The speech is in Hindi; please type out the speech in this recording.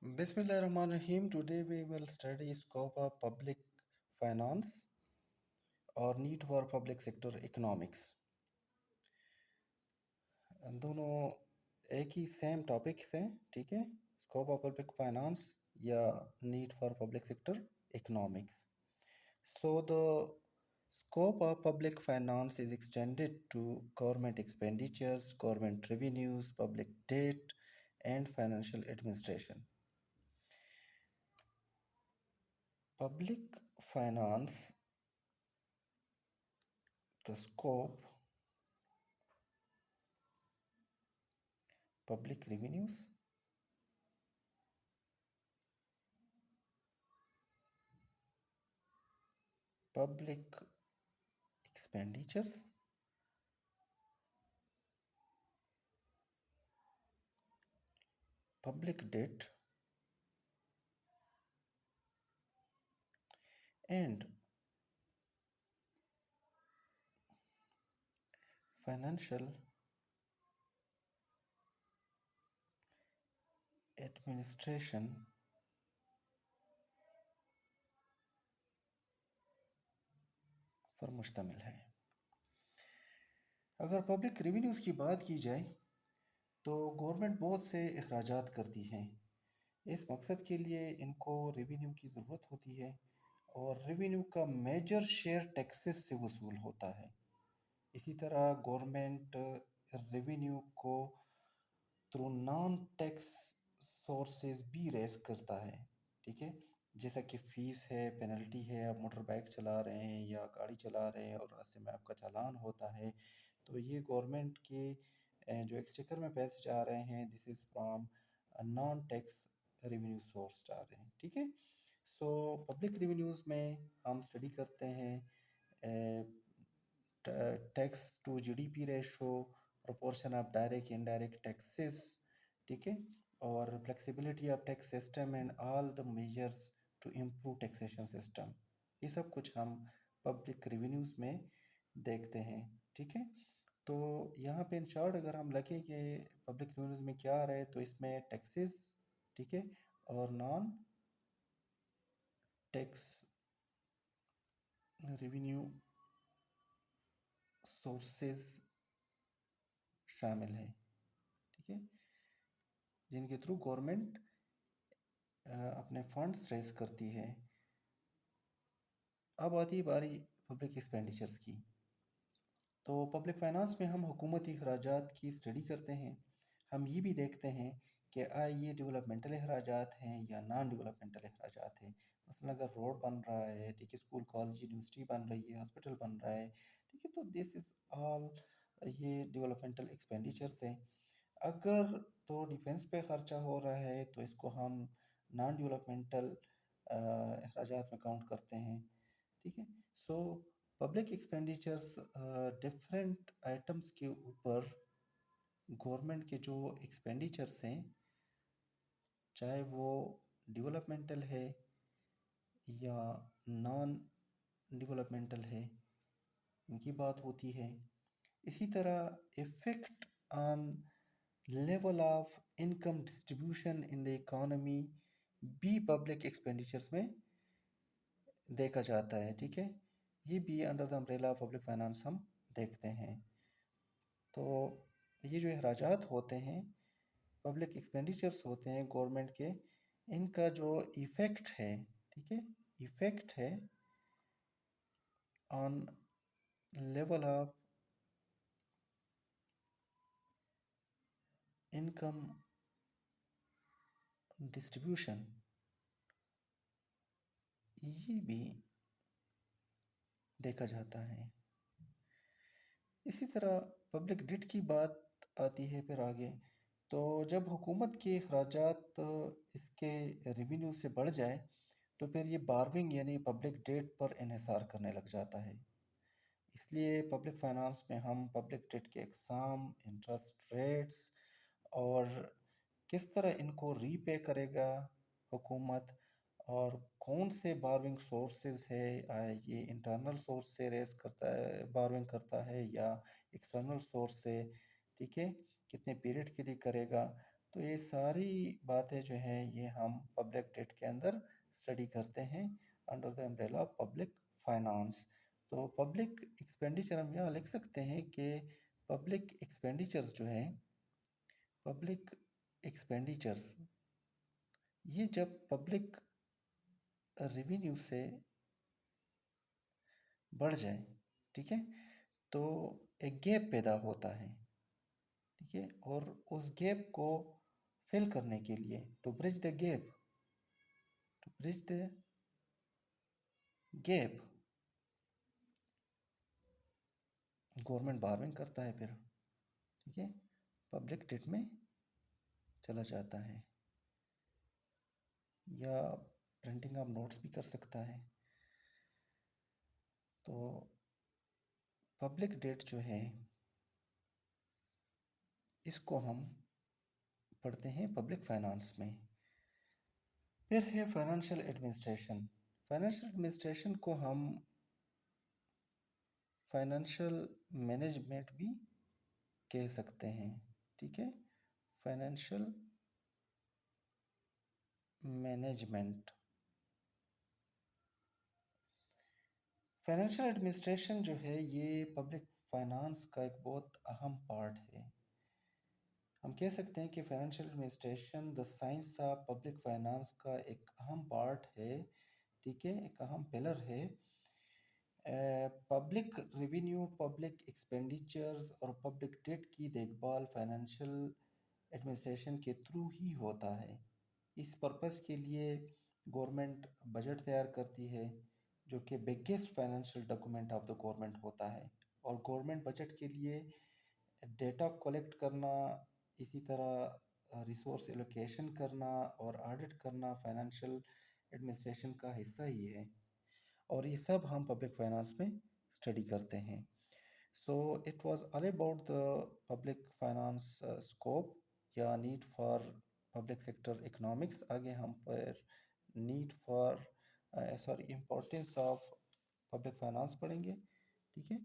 Bismillahirrahmanirrahim. Today we will study scope of public finance और need for public sector economics. दोनों एक ही सेम टॉपिक्स हैं, ठीक है। स्कोप ऑफ पब्लिक फाइनेंस या need for public sector economics. So the scope of public finance is extended to government expenditures, government revenues, public debt, and financial administration. Public finance का scope public revenues, public expenditures, public debt, and financial administration पर मुश्तमिल है। अगर पब्लिक रेवेन्यूज़ की बात की जाए तो गवर्नमेंट बहुत से अखराजात करती हैं। इस मकसद के लिए इनको रेवेन्यू की ज़रूरत होती है और रेवेन्यू का मेजर शेयर टैक्सेस से वसूल होता है। इसी तरह गवर्नमेंट रेवेन्यू को थ्रू नॉन टैक्स सोर्सेज भी रेस करता है, ठीक है। जैसा कि फ़ीस है, पेनल्टी है, आप मोटर बाइक चला रहे हैं या गाड़ी चला रहे हैं और रास्ते में आपका चालान होता है, तो ये गवर्नमेंट के जो एक्सचेकर में पैसे जा रहे हैं, this is from non tax revenue source जा रहे हैं, ठीक है। सो पब्लिक रेवेन्यूज़ में हम स्टडी करते हैं tax to GDP ratio, proportion of direct indirect taxes, ठीक है, और flexibility of tax system and all the measures to improve taxation system. ये सब कुछ हम पब्लिक रेवेन्यूज़ में देखते हैं, ठीक है। तो यहाँ पे इन शॉर्ट अगर हम लगे कि पब्लिक रेवेन्यूज़ में क्या आ रहा है, तो इसमें टैक्सेस, ठीक है, और नॉन टैक्स रेवेन्यू सोर्सेज शामिल है, ठीक है, जिनके थ्रू गवर्नमेंट अपने फंड्स रेज करती है। अब आती है बारी पब्लिक एक्सपेंडिचर्स की। तो पब्लिक फाइनेंस में हम हुकूमती अखराजात की स्टडी करते हैं। हम ये भी देखते हैं कि ये डेवलपमेंटल अखराजात हैं या नॉन डेवलपमेंटल अखराजात हैं। मसलन अगर रोड बन रहा है, ठीक है, स्कूल कॉलेज यूनिवर्सिटी बन रही है, हॉस्पिटल बन रहा है, ठीक है, तो दिस इज़ ऑल ये डेवलपमेंटल एक्सपेंडिचर्स हैं। अगर तो डिफेंस पे ख़र्चा हो रहा है तो इसको हम नॉन डेवलपमेंटल अखराजात में काउंट करते हैं, ठीक है। So public expenditures different items के ऊपर गवर्नमेंट के जो एक्सपेंडिचर्स हैं, चाहे वो डेवलपमेंटल है या नॉन डेवलपमेंटल है, इनकी बात होती है। इसी तरह effect on level of income distribution in the economy भी पब्लिक एक्सपेंडिचर्स में देखा जाता है, ठीक है। ये भी under the umbrella public finance हम देखते हैं। तो ये जो अखराजात होते हैं, पब्लिक एक्सपेंडिचर्स होते हैं गवर्नमेंट के, इनका जो इफ़ेक्ट है, ठीक है, इफ़ेक्ट है on level of income distribution, ये भी देखा जाता है। इसी तरह पब्लिक डेट की बात आती है फिर आगे। तो जब हुकूमत के अखराजात इसके रेवेन्यू से बढ़ जाए तो फिर ये बारविंग यानी पब्लिक डेट पर इन्हिसार करने लग जाता है। इसलिए पब्लिक फाइनेंस में हम पब्लिक डेट के एग्ज़ाम, इंटरेस्ट रेट्स और किस तरह इनको रीपे करेगा हुकूमत और कौन से बारविंग सोर्सेज है, ये इंटरनल सोर्स से रेस करता है, बारविंग करता है या एक्सटर्नल सोर्स से, ठीक है, कितने पीरियड के लिए करेगा, तो ये सारी बातें जो हैं ये हम पब्लिक डेट के अंदर स्टडी करते हैं under the umbrella of public finance. तो पब्लिक एक्सपेंडिचर हम यहाँ लिख सकते हैं कि पब्लिक एक्सपेंडिचर्स जो हैं, पब्लिक एक्सपेंडिचर्स ये जब पब्लिक रेवेन्यू से बढ़ जाए, ठीक है, तो एक गैप पैदा होता है, ठीक है, और उस गैप को फिल करने के लिए to bridge the gap government borrowing करता है फिर, ठीक है, पब्लिक डेट में चला जाता है, या प्रिंटिंग ऑफ नोट्स भी कर सकता है। तो पब्लिक डेट जो है इसको हम पढ़ते हैं पब्लिक फाइनेंस में। फिर है फाइनेंशियल एडमिनिस्ट्रेशन। फाइनेंशियल एडमिनिस्ट्रेशन को हम फाइनेंशियल मैनेजमेंट भी कह सकते हैं, ठीक है, फाइनेंशियल मैनेजमेंट। फाइनेंशियल एडमिनिस्ट्रेशन जो है ये पब्लिक फाइनेंस का एक बहुत अहम पार्ट है। हम कह सकते हैं कि financial administration the science of public finance का एक अहम पार्ट है, ठीक है, एक अहम पिलर है। पब्लिक रेवेन्यू, पब्लिक एक्सपेंडिचर्स और पब्लिक डेट की देखभाल फाइनेंशियल एडमिनिस्ट्रेशन के थ्रू ही होता है। इस पर्पस के लिए गवर्नमेंट बजट तैयार करती है, जो कि biggest financial document of the government होता है। और गवर्नमेंट बजट के लिए डेटा कलेक्ट करना, इसी तरह रिसोर्स एलोकेशन करना और ऑडिट करना फाइनेंशियल एडमिनिस्ट्रेशन का हिस्सा ही है। और ये सब हम पब्लिक फाइनेंस में स्टडी करते हैं। So it was all about the public finance scope या need for public sector economics. आगे हम पर need for sorry importance of public finance पढ़ेंगे, ठीक है।